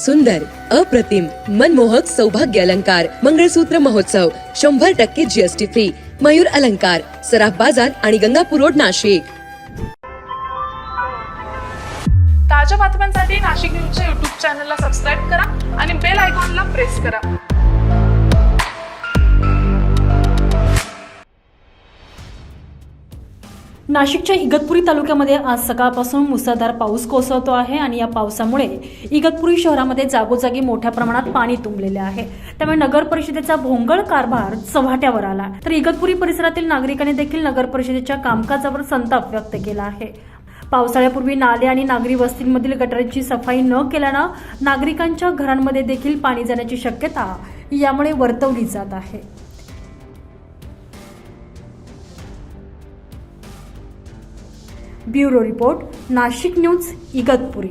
सुंदर, अप्रतिम, मनमोहक सौभाग्य अलंकार मंगळसूत्र महोत्सव 100% GST फ्री. मयूर अलंकार, सराफ बाजार आणि गंगापूर रोड, नाशिक. ताज्या बातम्यांसाठी नाशिक न्यूजच्या YouTube चॅनलला सबस्क्राईब करा आणि बेल आयकॉनला प्रेस करा. नाशिकच्या इगतपुरी तालुक्यामध्ये आज सकाळपासून मुसळधार पाऊस कोसळतो आहे आणि या पावसामुळे इगतपुरी शहरामध्ये जागोजागी मोठ्या प्रमाणात पाणी तुंबलेले आहे. त्यामुळे नगर परिषदेचा भोंगळ कारभार चव्हाट्यावर आला. तर इगतपुरी परिसरातील नागरिकांनी देखील नगर परिषदेच्या कामकाजावर संताप व्यक्त केला आहे. पावसाळ्यापूर्वी नाले आणि नागरी वस्तींमधील गटारांची सफाई न केल्यानं नागरिकांच्या घरांमध्ये देखील पाणी जाण्याची शक्यता यामुळे वर्तवली जात आहे. Bureau report, Nashik news, Igatpuri.